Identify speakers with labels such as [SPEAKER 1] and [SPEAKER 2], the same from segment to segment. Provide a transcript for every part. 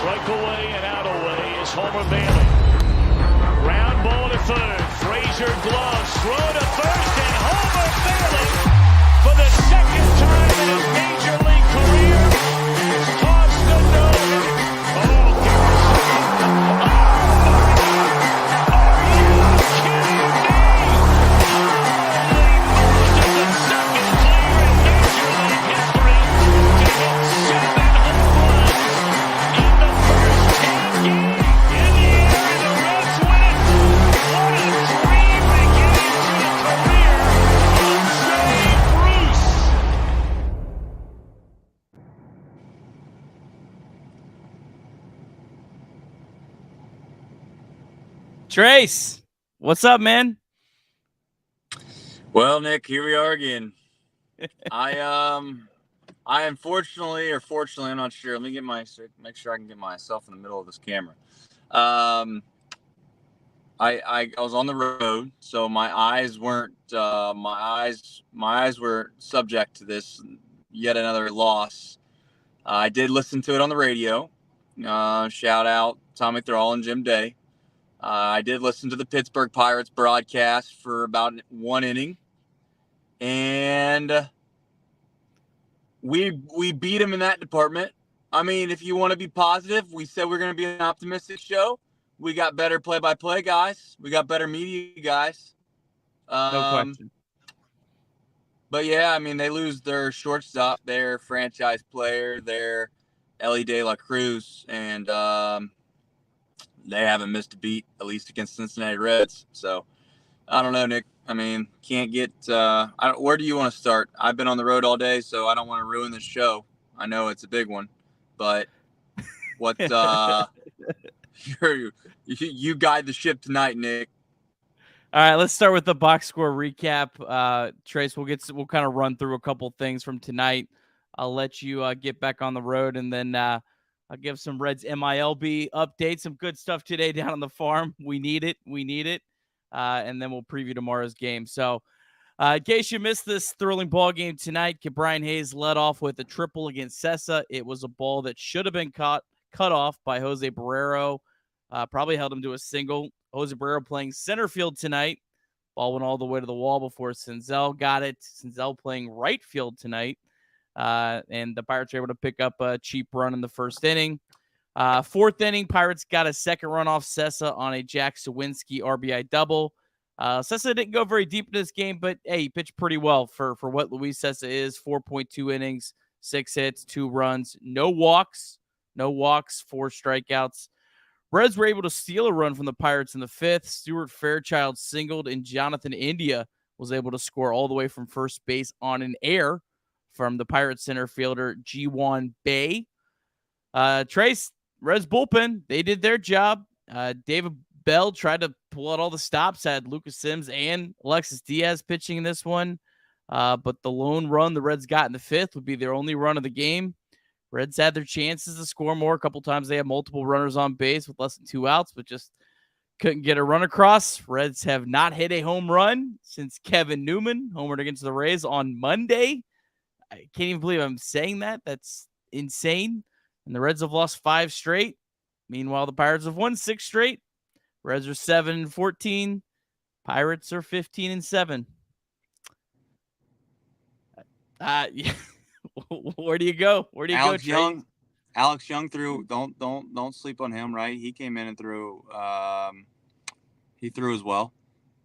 [SPEAKER 1] Breakaway and out away is Homer Bailey. Ground ball to third. Frazier gloves. Throw to first, and Homer Bailey, for the second time in his major league career, has tossed the nose. Oh, are you kidding me? Holy moly, the second player in major league history to hit 7 home runs in the first 10 games. In the air, and the Reds win it. What a dream beginning to a career of Jay Bruce.
[SPEAKER 2] Trace, what's up, man?
[SPEAKER 3] Well, Nick, here we are again. I unfortunately, or fortunately, I'm not sure. Let me make sure I can get myself in the middle of this camera. I was on the road, so my eyes weren't my eyes were subject to this yet another loss. I did listen to it on the radio. Shout out Tommy Thrall and Jim Day. I did listen to the Pittsburgh Pirates broadcast for about 1 inning, and we beat them in that department. I mean, if you want to be positive, we said we're going to be an optimistic show. We got better play-by-play guys. We got better media guys.
[SPEAKER 2] No question.
[SPEAKER 3] But, yeah, I mean, they lose their shortstop, their franchise player, their Ellie De La Cruz, and they haven't missed a beat, at least against Cincinnati Reds. So, I don't know, Nick. I mean, can't get where do you want to start? I've been on the road all day, so I don't want to ruin the show. I know it's a big one, but what you guide the ship tonight, Nick.
[SPEAKER 2] All right, let's start with the box score recap. Trace, we'll kind of run through a couple things from tonight. I'll let you get back on the road, and then I'll give some Reds MILB updates. Some good stuff today down on the farm. We need it. And then we'll preview tomorrow's game. So, in case you missed this thrilling ball game tonight, Brian Hayes led off with a triple against Sessa. It was a ball that should have been cut off by Jose Barrero. Probably held him to a single. Jose Barrero playing center field tonight. Ball went all the way to the wall before Senzel got it. Senzel playing right field tonight. And the Pirates were able to pick up a cheap run in the first inning. Fourth inning, Pirates got a second run off Sessa on a Jack Sawinski RBI double. Sessa didn't go very deep in this game, but hey, he pitched pretty well for what Luis Sessa is. 4.2 innings, 6 hits, 2 runs, no walks, 4 strikeouts. Reds were able to steal a run from the Pirates in the 5th. Stuart Fairchild singled, and Jonathan India was able to score all the way from first base on an error from the Pirates center fielder Ji-Won Bae. Trace, Reds bullpen, they did their job. David Bell tried to pull out all the stops, had Lucas Sims and Alexis Diaz pitching in this one. But the lone run the Reds got in the 5th would be their only run of the game. Reds had their chances to score more. A couple times they had multiple runners on base with less than 2 outs, but just couldn't get a run across. Reds have not hit a home run since Kevin Newman homered against the Rays on Monday. I can't even believe I'm saying that. That's insane. And the Reds have lost 5 straight. Meanwhile, the Pirates have won 6 straight. Reds are 7-14. Pirates are 15-7. Yeah. Where do you go?
[SPEAKER 3] Alex Young? Alex Young threw. Don't sleep on him. Right, he came in and threw. He threw as well.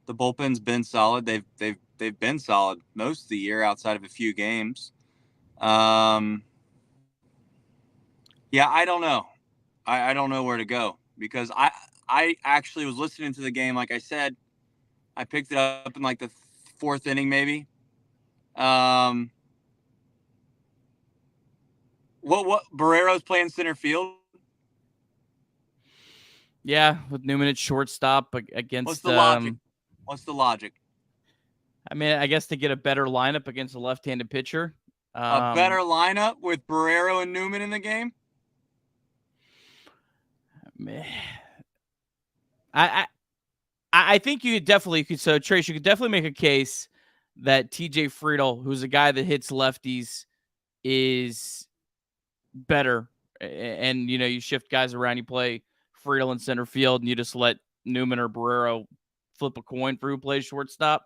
[SPEAKER 3] The bullpen's been solid. They've been solid most of the year, outside of a few games. Yeah, I don't know. I don't know where to go, because I actually was listening to the game. Like I said, I picked it up in like the 4th inning, maybe. What Barrero's playing center field?
[SPEAKER 2] Yeah, with Newman at shortstop against.
[SPEAKER 3] What's the logic? What's the logic?
[SPEAKER 2] I mean, I guess to get a better lineup against a left-handed pitcher.
[SPEAKER 3] A better lineup with Barrero and Newman in the game?
[SPEAKER 2] Man. I think you definitely could. So, Trace, you could definitely make a case that TJ Friedel, who's a guy that hits lefties, is better And you shift guys around. You play Friedel in center field, and you just let Newman or Barrero flip a coin for who plays shortstop.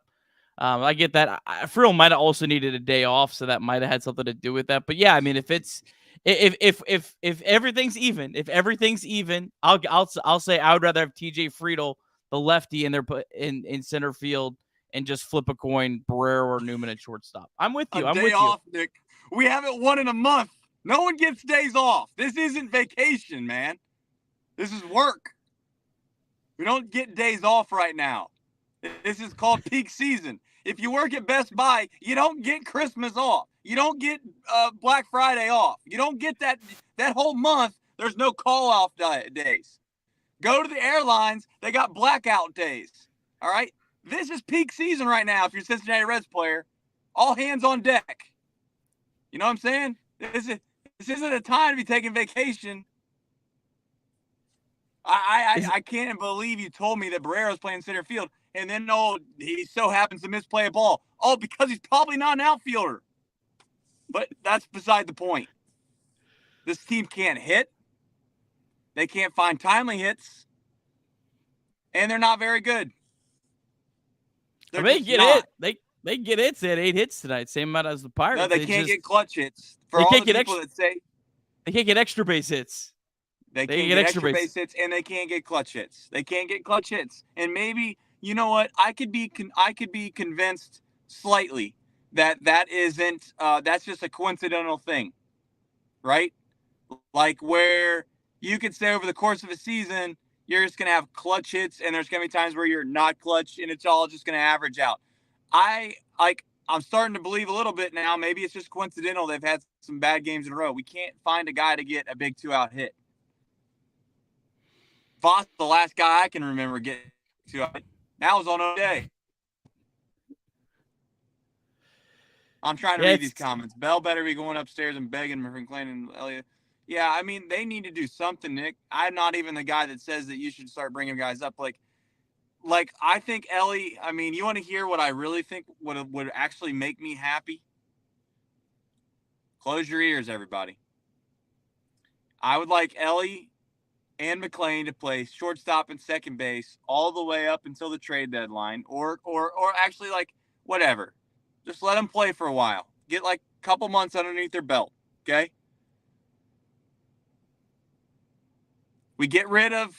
[SPEAKER 2] I get that. Friedel might have also needed a day off, so that might have had something to do with that. But yeah, I mean, if everything's even, I'll say I would rather have TJ Friedel, the lefty, in center field, and just flip a coin, Barrero or Newman at shortstop. I'm with you.
[SPEAKER 3] A day off, Nick. We haven't won in a month. No one gets days off. This isn't vacation, man. This is work. We don't get days off right now. This is called peak season. If you work at Best Buy, you don't get Christmas off. You don't get Black Friday off. You don't get that whole month. There's no call-off days. Go to the airlines. They got blackout days. All right? This is peak season right now if you're a Cincinnati Reds player. All hands on deck. You know what I'm saying? This isn't a time to be taking vacation. I can't believe you told me that Barrero's playing center field, and then he so happens to misplay a ball. Oh, because he's probably not an outfielder. But that's beside the point. This team can't hit. They can't find timely hits, and they're not very good.
[SPEAKER 2] They get it. They get hits. They had 8 hits tonight, same amount as the Pirates.
[SPEAKER 3] No, they can't get clutch hits. For all the people that say
[SPEAKER 2] they can't get extra base hits.
[SPEAKER 3] They can't get extra base hits, and they can't get clutch hits. They can't get clutch hits. And maybe, you know what? I could be convinced slightly that isn't that's just a coincidental thing, right? Like where you could say over the course of a season, you're just going to have clutch hits, and there's going to be times where you're not clutch, and it's all just going to average out. I'm starting to believe a little bit now. Maybe it's just coincidental. They've had some bad games in a row. We can't find a guy to get a big 2-out hit. Voss, the last guy I can remember getting 2-out hit. That was on O'Day. I'm trying to read these comments. Bell better be going upstairs and begging McClain and Elliott. Yeah, I mean, they need to do something, Nick. I'm not even the guy that says that you should start bringing guys up. Like I think Ellie, I mean, you want to hear what I really think would actually make me happy? Close your ears, everybody. I would like Ellie and McClain to play shortstop and second base all the way up until the trade deadline, or actually like whatever. Just let them play for a while. Get like a couple months underneath their belt, okay? We get rid of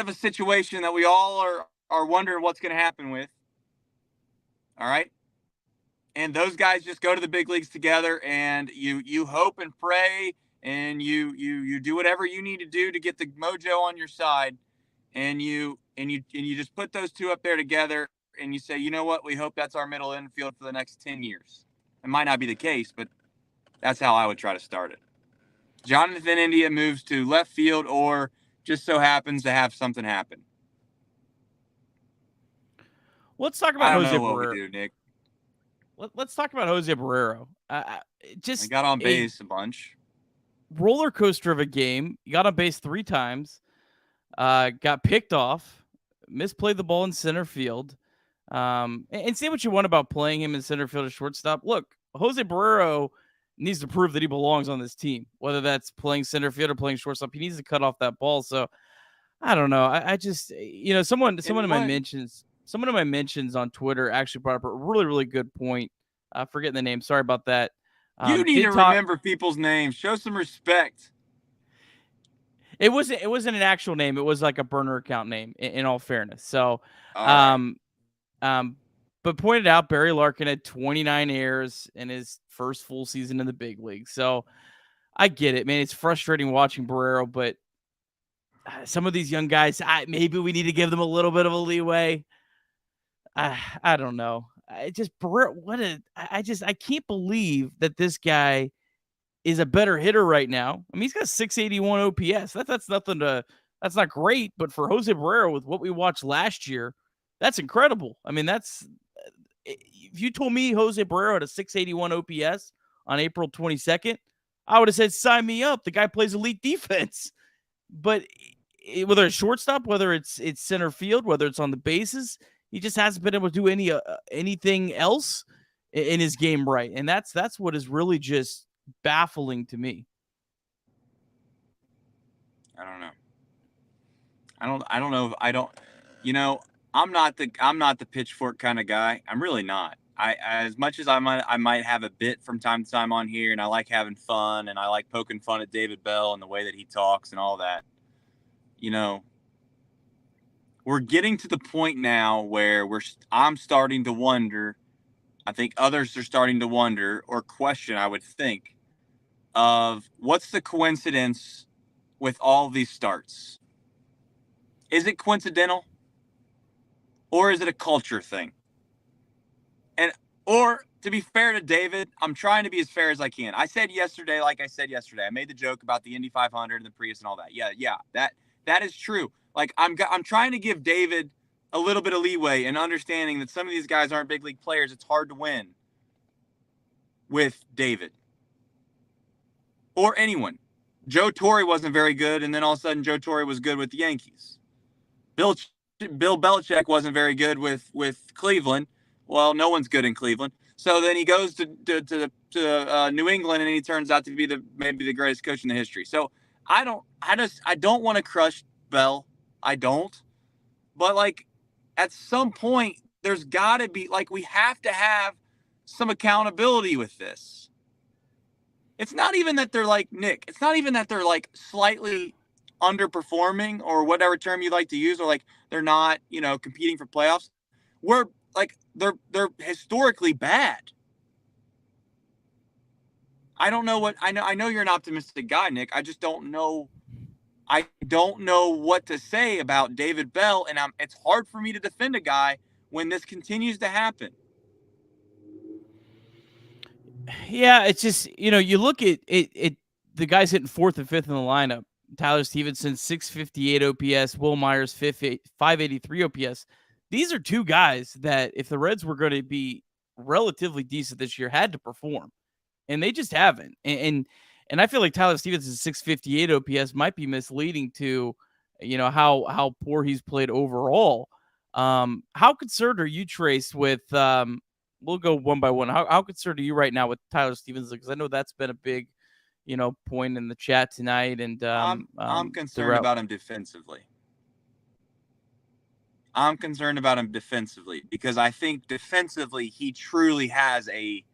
[SPEAKER 3] a situation that we all are wondering what's going to happen with. All right? And those guys just go to the big leagues together, and you hope and pray, and you do whatever you need to do to get the mojo on your side, and you just put those two up there together, and you say, you know what, we hope that's our middle infield for the next 10 years. It might not be the case, but that's how I would try to start it. Jonathan India moves to left field, or just so happens to have something happen.
[SPEAKER 2] Let's talk about Jose Barrero.
[SPEAKER 3] What we do, Nick.
[SPEAKER 2] Let's talk about Jose Barrero. I
[SPEAKER 3] got on base a bunch.
[SPEAKER 2] Roller coaster of a game. He got on base 3 times. Got picked off. Misplayed the ball in center field. And say what you want about playing him in center field or shortstop. Look, Jose Barrero needs to prove that he belongs on this team, whether that's playing center field or playing shortstop. He needs to cut off that ball. So I don't know. I just, someone in my mentions on Twitter actually brought up a really, really good point. Forgetting the name. Sorry about that.
[SPEAKER 3] You need to remember people's names. Show some respect.
[SPEAKER 2] It wasn't an actual name. It was like a burner account name, in all fairness. So, but pointed out Barry Larkin had 29 errors in his first full season in the big league. So I get it, man. It's frustrating watching Barrero, but some of these young guys, maybe we need to give them a little bit of a leeway. I don't know. I can't believe that this guy is a better hitter right now. I mean, he's got 681 OPS. That's not great, but for Jose Barrero, with what we watched last year, that's incredible. I mean, if you told me Jose Barrero had a 681 OPS on April 22nd, I would have said, sign me up. The guy plays elite defense. But whether it's shortstop, whether it's center field, whether it's on the bases, he just hasn't been able to do anything else in his game right. And that's what is really just baffling to me.
[SPEAKER 3] I don't know. I don't know if I don't. You know, I'm not the pitchfork kind of guy. I'm really not. As much as I might have a bit from time to time on here, and I like having fun, and I like poking fun at David Bell and the way that he talks and all that. You know, we're getting to the point now where I'm starting to wonder. I think others are starting to wonder or question, I would think, of what's the coincidence with all these starts? Is it coincidental? Or is it a culture thing? And or to be fair to David, I'm trying to be as fair as I can. I said yesterday, I made the joke about the Indy 500 and the Prius and all that. Yeah, that is true. Like I'm trying to give David a little bit of leeway and understanding that some of these guys aren't big league players. It's hard to win with David or anyone. Joe Torre wasn't very good, and then all of a sudden Joe Torre was good with the Yankees. Bill Belichick wasn't very good with Cleveland. Well, no one's good in Cleveland. So then he goes to New England, and he turns out to be maybe the greatest coach in the history. So I don't want to crush Bell. I don't. But like at some point, there's got to be we have to have some accountability with this. It's not even that they're like Nick. It's not even that they're like slightly underperforming or whatever term you like to use, or like they're not, competing for playoffs. We're like they're historically bad. I don't know what I know you're an optimistic guy, Nick. I just don't know. I don't know what to say about David Bell, and it's hard for me to defend a guy when this continues to happen.
[SPEAKER 2] Yeah, it's just, you look at it, the guys hitting fourth and fifth in the lineup. Tyler Stevenson, 658 OPS, Will Myers, 583 OPS. These are two guys that if the Reds were going to be relatively decent this year, had to perform. And they just haven't. And I feel like Tyler Stevenson's 658 OPS might be misleading to, how poor he's played overall. How concerned are you, Trace, with we'll go one by one. How concerned are you right now with Tyler Stevenson? Because I know that's been a big, point in the chat tonight. And
[SPEAKER 3] I'm concerned about him defensively. I'm concerned about him defensively because I think defensively he truly has a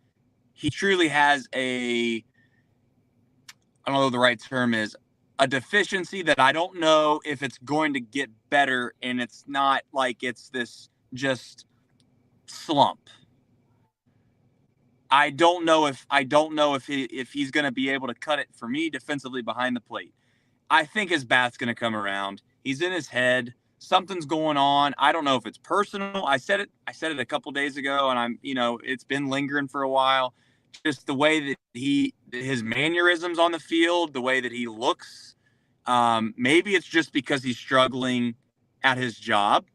[SPEAKER 3] I don't know what the right term is, a deficiency that I don't know if it's going to get better, and it's not like it's this just slump. I don't know if he's going to be able to cut it for me defensively behind the plate. I think his bat's going to come around. He's in his head. Something's going on. I don't know if it's personal. I said it a couple days ago, and it's been lingering for a while. Just the way that his mannerisms on the field, the way that he looks. Maybe it's just because he's struggling at his job.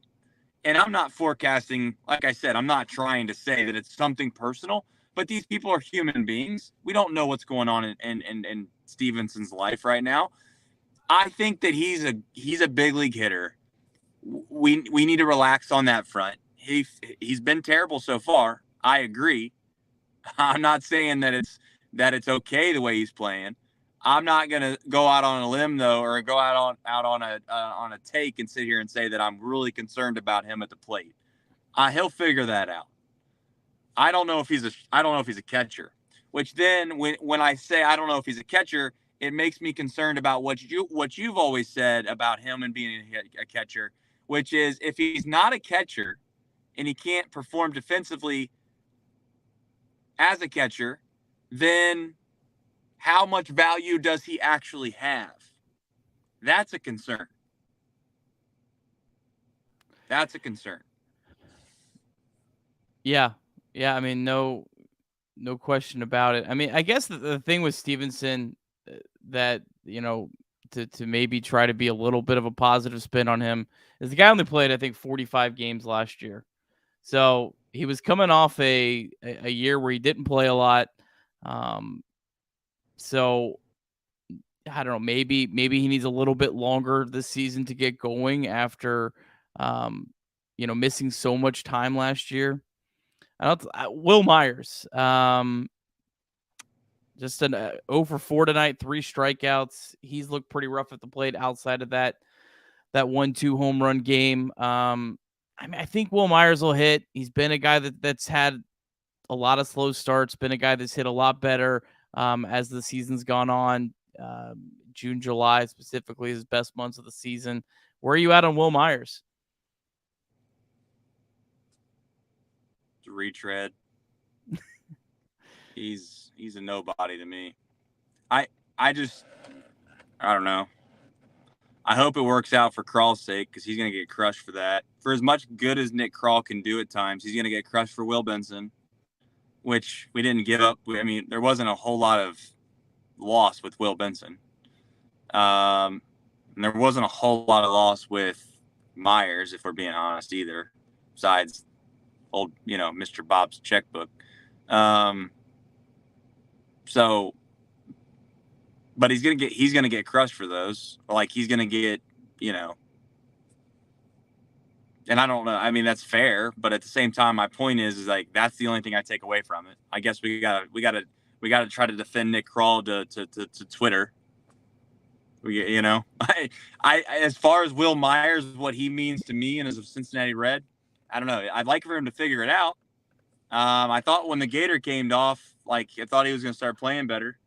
[SPEAKER 3] And I'm not forecasting, like I said, I'm not trying to say that it's something personal, but these people are human beings. We don't know what's going on in Stevenson's life right now. I think that he's a big league hitter. We need to relax on that front. He's been terrible so far. I agree. I'm not saying that it's okay the way he's playing. I'm not gonna go out on a limb though, or go out on a take and sit here and say that I'm really concerned about him at the plate. He'll figure that out. I don't know if he's a catcher. Which then when I say I don't know if he's a catcher, it makes me concerned about what you've always said about him and being a catcher, which is if he's not a catcher and he can't perform defensively as a catcher, then how much value does he actually have? That's a concern. That's a concern.
[SPEAKER 2] Yeah. I mean, no question about it. I mean, I guess the thing with Stevenson that, to maybe try to be a little bit of a positive spin on him is the guy only played, I think, 45 games last year. So he was coming off a year where he didn't play a lot. So I don't know, maybe he needs a little bit longer this season to get going after, missing so much time last year. Will Myers. Just an 0 for 4 tonight, 3 strikeouts. He's looked pretty rough at the plate outside of that 1-2 home run game. I think Will Myers will hit. He's been a guy that's had a lot of slow starts, been a guy that's hit a lot better as the season's gone on. June, July specifically, his best months of the season. Where are you at on Will Myers?
[SPEAKER 3] It's a retread. He's a nobody to me. I don't know. I hope it works out for Kral's sake because he's going to get crushed for that. For as much good as Nick Krall can do at times, he's going to get crushed for Will Benson, which we didn't give up. I mean, there wasn't a whole lot of loss with Will Benson. And there wasn't a whole lot of loss with Myers, if we're being honest, either, besides old, Mr. Bob's checkbook. So, but he's gonna get crushed for those. Like he's gonna get, and I don't know. I mean, that's fair, but at the same time, my point is like that's the only thing I take away from it. I guess we gotta try to defend Nick Krall to Twitter. I as far as Will Myers, what he means to me and as a Cincinnati Red, I don't know. I'd like for him to figure it out. I thought when the Gator came off, like I thought he was going to start playing better.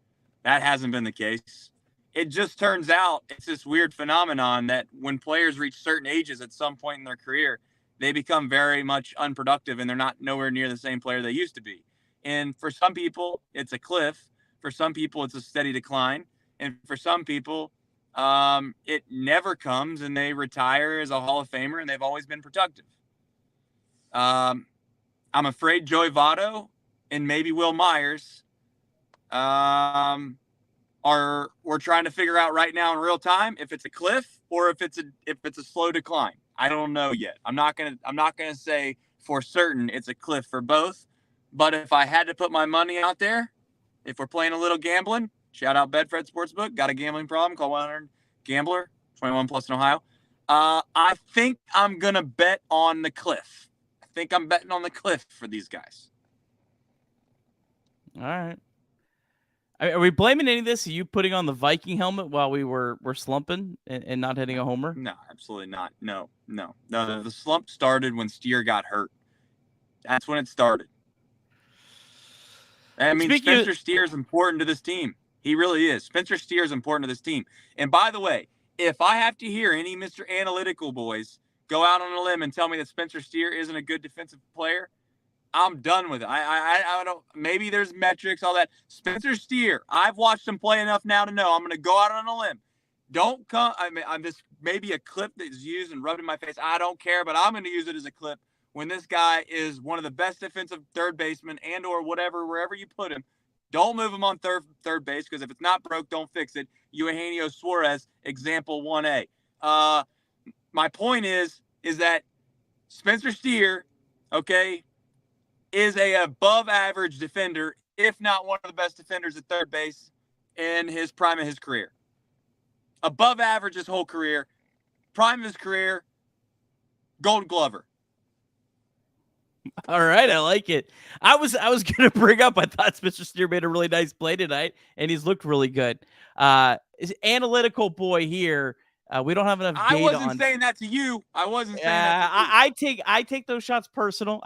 [SPEAKER 3] That hasn't been the case. It just turns out it's this weird phenomenon that when players reach certain ages at some point in their career, they become very much unproductive and they're not nowhere near the same player they used to be. And for some people, it's a cliff. For some people, it's a steady decline. And for some people, it never comes and they retire as a Hall of Famer and they've always been productive. I'm afraid Joey Votto and maybe Will Myers we're trying to figure out right now in real time if it's a cliff or if it's a slow decline. I don't know yet. I'm not gonna say for certain it's a cliff for both, but if I had to put my money out there, if we're playing a little gambling, shout out Bedford Sportsbook, got a gambling problem, call 1-800-GAMBLER, 21 plus in Ohio. I think I'm gonna bet on the cliff. I think I'm betting on the cliff for these guys.
[SPEAKER 2] All right. Are we blaming any of this? Are you putting on the Viking helmet while we were slumping and not hitting a homer?
[SPEAKER 3] No, absolutely not. No. The slump started when Steer got hurt. That's when it started. I mean, Spencer Steer is important to this team. He really is. Spencer Steer is important to this team. And by the way, if I have to hear any Mr. Analytical boys go out on a limb and tell me that Spencer Steer isn't a good defensive player, I'm done with it. I don't. Maybe there's metrics, all that. Spencer Steer, I've watched him play enough now to know I'm going to go out on a limb. Don't come. I mean, I'm just maybe a clip that's used and rubbed in my face. I don't care, but I'm going to use it as a clip when this guy is one of the best defensive third basemen and or whatever, wherever you put him. Don't move him on third base because if it's not broke, don't fix it. Eugenio Suarez, example 1A. My point is that Spencer Steer, okay, is a above average defender, if not one of the best defenders at third base in his prime of his career. Above average his whole career. Prime of his career, Gold Glover.
[SPEAKER 2] All right, I like it. I was going to bring up, I thought Spencer Steer made a really nice play tonight, and he's looked really good. Is analytical boy here. We don't have enough data.
[SPEAKER 3] I wasn't saying that to you. I wasn't saying that to you.
[SPEAKER 2] I take those shots personal.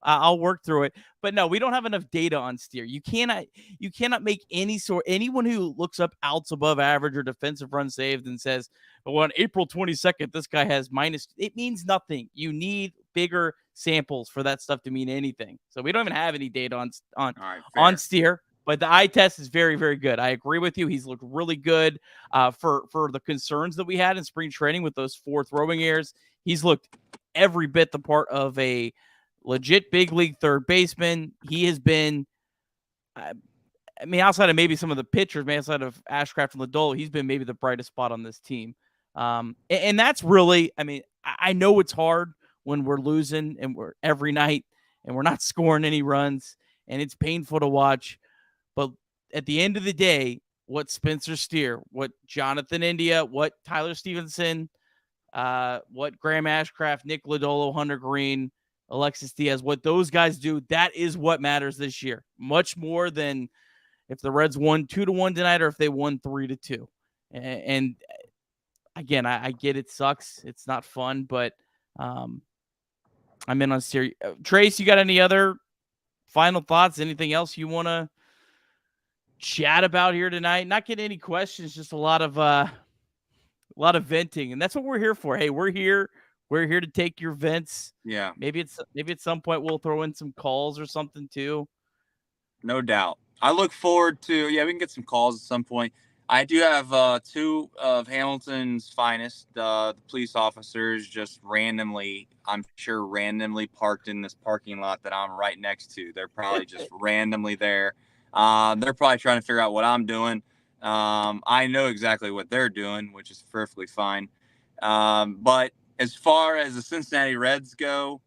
[SPEAKER 2] I'll work through it. But no, we don't have enough data on Steer. You cannot make anyone who looks up outs above average or defensive run saved and says, well, on April 22nd, this guy has minus. It means nothing. You need bigger samples for that stuff to mean anything. So we don't even have any data on Steer. But the eye test is very, very good. I agree with you. He's looked really good for the concerns that we had in spring training with those 4 throwing errors. He's looked every bit the part of a legit big league third baseman. He has been, outside of maybe some of the pitchers, outside of Ashcraft and Lodolo, he's been maybe the brightest spot on this team. And that's really, I know it's hard when we're losing and we're every night and we're not scoring any runs and it's painful to watch. But at the end of the day, what Spencer Steer, what Jonathan India, what Tyler Stevenson, what Graham Ashcraft, Nick Lodolo, Hunter Green, Alexis Diaz, what those guys do, that is what matters this year. Much more than if the Reds won 2-1 tonight or if they won 3-2. And again, I get it sucks. It's not fun, but I'm in on series. Trace, you got any other final thoughts? Anything else you want to chat about here tonight? Not getting any questions, just a lot of venting, and that's what we're here for. Hey, we're here to take your vents.
[SPEAKER 3] Yeah,
[SPEAKER 2] Maybe at some point we'll throw in some calls or something too.
[SPEAKER 3] no doubt. I look forward to, we can get some calls at some point. I do have two of Hamilton's finest, the police officers, just randomly parked in this parking lot that I'm right next to. They're probably just randomly there. They're probably trying to figure out what I'm doing. I know exactly what they're doing, which is perfectly fine. But as far as the Cincinnati Reds go,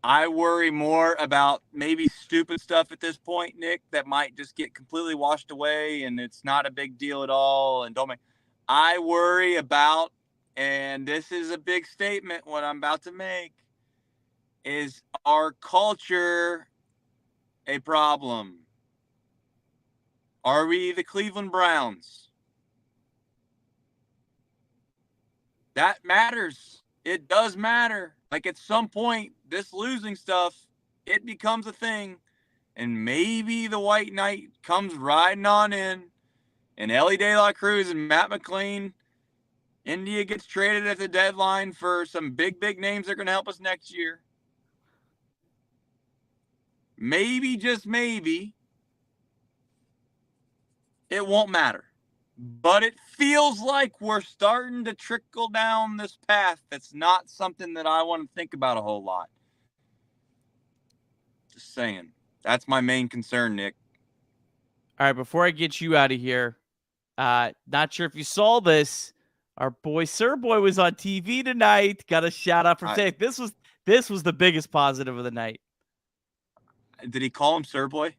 [SPEAKER 3] I worry more about maybe stupid stuff at this point, Nick, that might just get completely washed away and it's not a big deal at all. And I worry about, and this is a big statement, what I'm about to make, is our culture a problem? Are we the Cleveland Browns? That matters. It does matter. Like at some point, this losing stuff, it becomes a thing. And maybe the White Knight comes riding on in. And Ellie De La Cruz and Matt McLean, India gets traded at the deadline for some big, big names that are going to help us next year. Maybe, just maybe, it won't matter. But it feels like we're starting to trickle down this path. That's not something that I want to think about a whole lot. Just saying. That's my main concern, Nick.
[SPEAKER 2] All right, before I get you out of here, not sure if you saw this. Our boy Sir Boy was on TV tonight. Got a shout out from Safe. This was the biggest positive of the night.
[SPEAKER 3] Did he call him Sir Boy?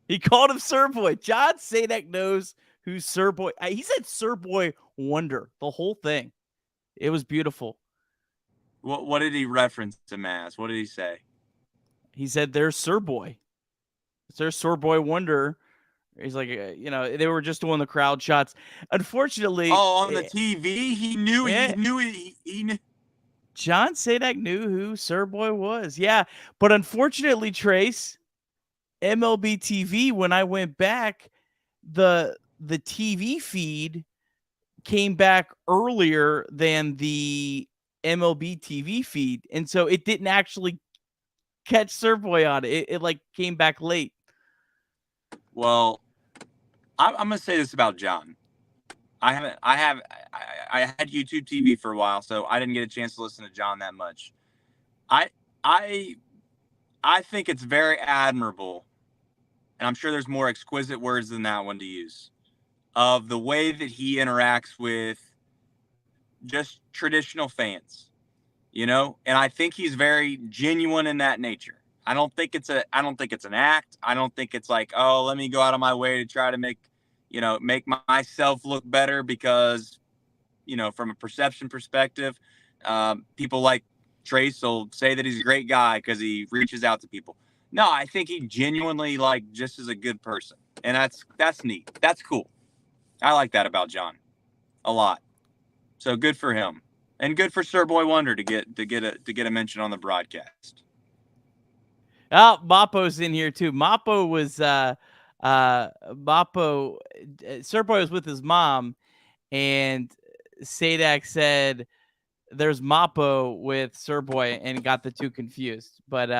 [SPEAKER 2] He called him Sir Boy. John Sadek knows who's Sir Boy. He said Sir Boy Wonder, the whole thing. It was beautiful.
[SPEAKER 3] What did he reference him as? What did he say?
[SPEAKER 2] He said, "There's Sir Boy. There's Sir Boy Wonder." He's like, they were just doing the crowd shots. Unfortunately,
[SPEAKER 3] on the TV, he knew.
[SPEAKER 2] Yeah.
[SPEAKER 3] He knew.
[SPEAKER 2] John Sadek knew who Sir Boy was. Yeah, but unfortunately, Trace, MLB TV, when I went back, the TV feed came back earlier than the MLB TV feed, and so it didn't actually catch Sir Boy on it. It like came back late.
[SPEAKER 3] Well, I'm gonna say this about John. I had YouTube TV for a while, so I didn't get a chance to listen to John that much. I think it's very admirable, and I'm sure there's more exquisite words than that one to use, of the way that he interacts with just traditional fans, and I think he's very genuine in that nature. I don't think it's an act. I don't think it's like, oh, let me go out of my way to try to make myself look better because, from a perception perspective, people like Trace will say that he's a great guy because he reaches out to people. No, I think he genuinely just is a good person. And that's neat. That's cool. I like that about John a lot. So good for him. And good for Sir Boy Wonder to get a mention on the broadcast.
[SPEAKER 2] Oh, Mappo's in here too. Mappo was Sir Boy was with his mom, and Sadak said there's Mappo with Sir Boy and got the two confused. But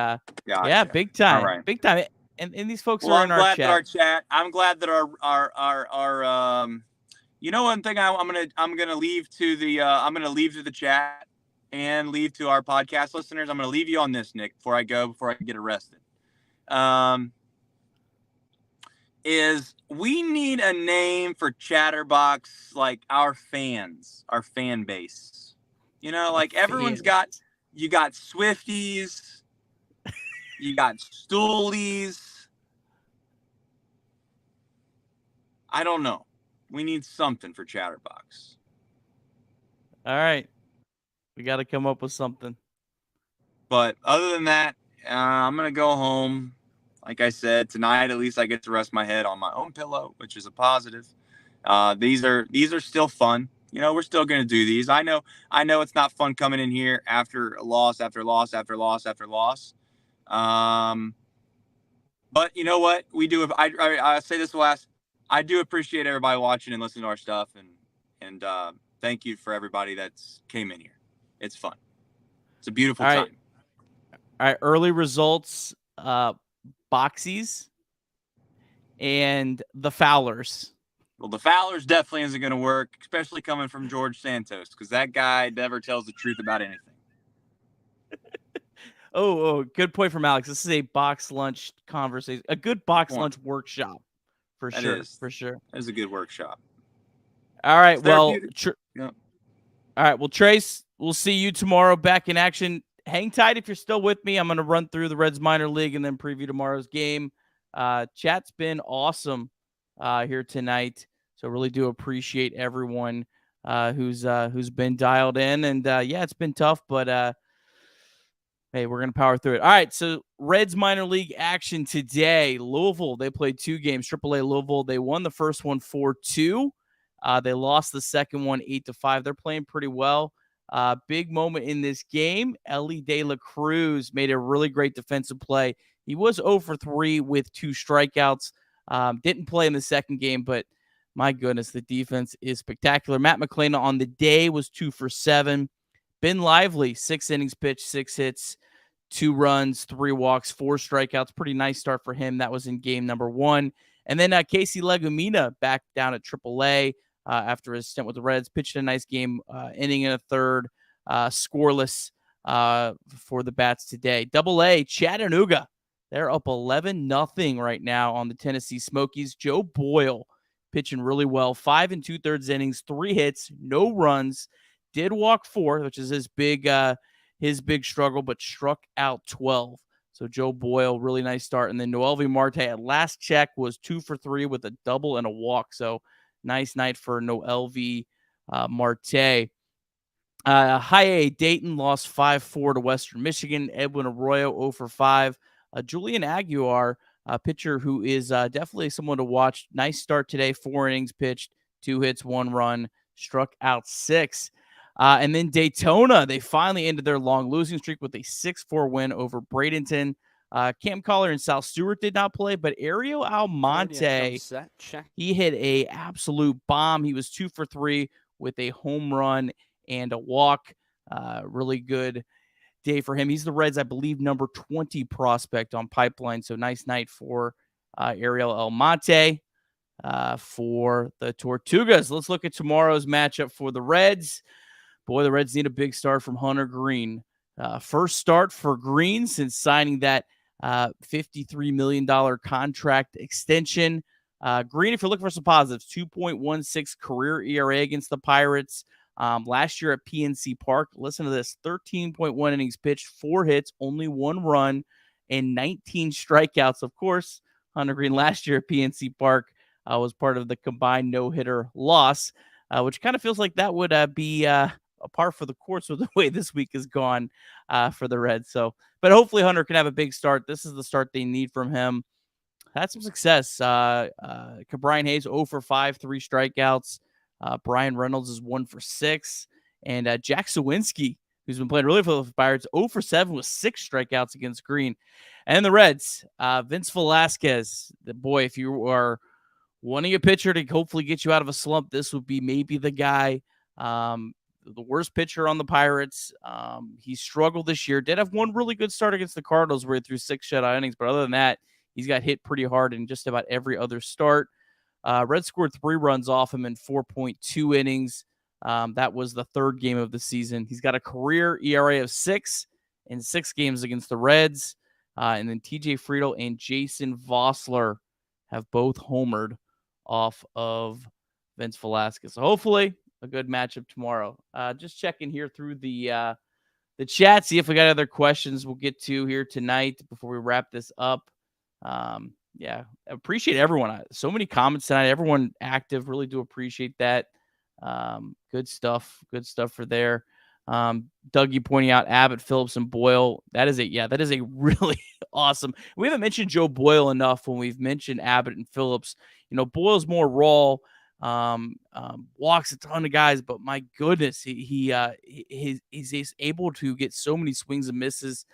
[SPEAKER 3] gotcha.
[SPEAKER 2] Yeah, big time.
[SPEAKER 3] Right.
[SPEAKER 2] Big time. And these folks are in our chat.
[SPEAKER 3] I'm glad that our one thing I'm gonna leave to the chat and leave to our podcast listeners. I'm gonna leave you on this, Nick, before I get arrested. Is we need a name for Chatterbox, like our fans, our fan base. Everyone's you got Swifties, you got Stoolies. I don't know. We need something for Chatterbox.
[SPEAKER 2] All right. We got to come up with something.
[SPEAKER 3] But other than that, I'm going to go home. like I said, tonight at least I get to rest my head on my own pillow, which is a positive. These are still fun. We're still going to do these. I know it's not fun coming in here after a loss, after loss, after loss, after loss. But you know what? We do. I say this last. I do appreciate everybody watching and listening to our stuff, and thank you for everybody that's came in here. It's fun. It's a beautiful
[SPEAKER 2] All
[SPEAKER 3] time.
[SPEAKER 2] right. All right. Early results, Boxies and the Fowlers.
[SPEAKER 3] Well, the Fowlers definitely isn't going to work, especially coming from George Santos, because that guy never tells the truth about anything.
[SPEAKER 2] Oh, good point from Alex. This is a box lunch conversation, a good box lunch workshop for
[SPEAKER 3] That
[SPEAKER 2] sure.
[SPEAKER 3] is.
[SPEAKER 2] For sure.
[SPEAKER 3] That is a good workshop.
[SPEAKER 2] All right. Well,
[SPEAKER 3] Yep.
[SPEAKER 2] all right. Well, Trace, we'll see you tomorrow back in action. Hang tight if you're still with me. I'm going to run through the Reds minor league and then preview tomorrow's game. Chat's been awesome here tonight. So really do appreciate everyone who's been dialed in. And yeah, it's been tough, but hey, we're going to power through it. All right, so Reds minor league action today. Louisville, they played 2 games. AAA Louisville, they won the first one 4-2. They lost the second one 8-5. They're playing pretty well. Big moment in this game. Ellie De La Cruz made a really great defensive play. He was 0 for 3 with 2 strikeouts. Didn't play in the second game, but my goodness, the defense is spectacular. Matt McClain on the day was 2 for 7. Ben Lively, 6 innings pitched, 6 hits, 2 runs, 3 walks, 4 strikeouts. Pretty nice start for him. That was in game number 1. And then Casey Legumina back down at AAA after his stint with the Reds. Pitched a nice game, inning and a third, scoreless for the Bats today. AA, Chattanooga. They're up 11-0 right now on the Tennessee Smokies. Joe Boyle pitching really well. 5 2/3 innings, 3 hits, no runs. Did walk 4, which is his big struggle, but struck out 12. So Joe Boyle, really nice start. And then Noelvi Marte at last check was 2 for 3 with a double and a walk. So nice night for Noelvi Marte. High A Dayton lost 5-4 to Western Michigan. Edwin Arroyo 0 for 5. Julian Aguilar, a pitcher who is definitely someone to watch. Nice start today. 4 innings pitched, 2 hits, 1 run, struck out 6. And then Daytona, they finally ended their long losing streak with a 6-4 win over Bradenton. Cam Collar and Sal Stewart did not play, but Ariel Almonte, he hit a absolute bomb. He was 2 for 3 with a home run and a walk. Really good day for him. He's the Reds, I believe, number 20 prospect on Pipeline. So nice night for Ariel Almonte for the Tortugas. Let's look at tomorrow's matchup for the Reds. Boy, the Reds need a big start from Hunter Green. First start for Green since signing that $53 million contract extension. Green, if you're looking for some positives, 2.16 career ERA against the Pirates. Last year at PNC Park, listen to this, 13.1 innings pitched, 4 hits, only 1 run, and 19 strikeouts. Of course, Hunter Green last year at PNC Park was part of the combined no-hitter loss, which kind of feels like that would be a par for the course with the way this week has gone for the Reds. So, but hopefully Hunter can have a big start. This is the start they need from him. Had some success. Brian Hayes 0 for 5, 3 strikeouts. Brian Reynolds is 1 for 6. And Jack Sawinski, who's been playing really well for the Pirates, 0 for 7 with 6 strikeouts against Green. And the Reds, Vince Velasquez, the boy, if you are wanting a pitcher to hopefully get you out of a slump, this would be maybe the guy. The worst pitcher on the Pirates. He struggled this year. Did have one really good start against the Cardinals where he threw 6 shutout innings, but other than that, he's got hit pretty hard in just about every other start. Reds scored 3 runs off him in 4.2 innings. That was the 3rd game of the season. He's got a career ERA of 6 in 6 games against the Reds. And then TJ Friedel and Jason Vossler have both homered off of Vince Velasquez. So hopefully a good matchup tomorrow. Just checking here through the chat, see if we got other questions we'll get to here tonight before we wrap this up. Yeah, appreciate everyone. So many comments tonight. Everyone active. Really do appreciate that. Good stuff. Good stuff for there. Dougie pointing out Abbott, Phillips, and Boyle. That is a really awesome. We haven't mentioned Joe Boyle enough when we've mentioned Abbott and Phillips. Boyle's more raw, walks a ton of guys, but my goodness, he's able to get so many swings and misses.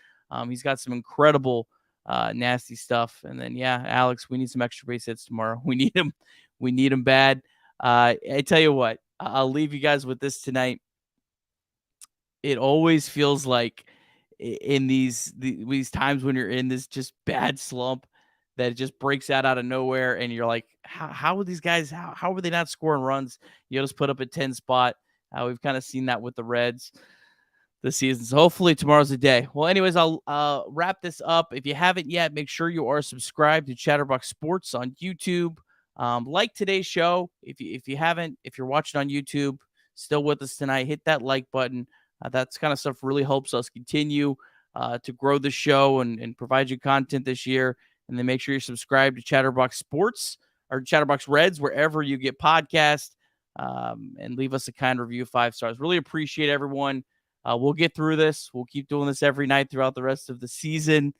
[SPEAKER 2] He's got some incredible nasty stuff. And then Alex, we need some extra base hits tomorrow. We need him. We need him bad. I tell you what, I'll leave you guys with this tonight. It always feels like in these times when you're in this just bad slump that it just breaks out of nowhere, and you're like, how are these guys? How are they not scoring runs? You just put up a 10 spot. We've kind of seen that with the Reds this season. So hopefully tomorrow's the day. Well, anyways, I'll wrap this up. If you haven't yet, make sure you are subscribed to Chatterbox Sports on YouTube. Like today's show. If you haven't, if you're watching on YouTube, still with us tonight, hit that like button. That's kind of stuff really helps us continue to grow the show and provide you content this year. And then make sure you're subscribed to Chatterbox Sports or Chatterbox Reds, wherever you get podcasts, and leave us a kind review, 5 stars. Really appreciate everyone. We'll get through this. We'll keep doing this every night throughout the rest of the season,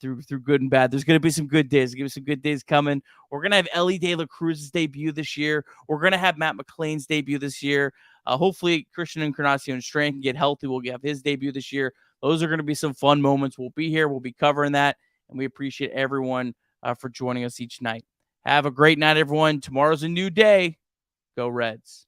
[SPEAKER 2] through good and bad. There's going to be some good days. There's going to be some good days coming. We're going to have Ellie De La Cruz's debut this year. We're going to have Matt McLean's debut this year. Hopefully, Christian Encarnacion Strand can get healthy. We'll have his debut this year. Those are going to be some fun moments. We'll be here. We'll be covering that. And we appreciate everyone for joining us each night. Have a great night, everyone. Tomorrow's a new day. Go Reds.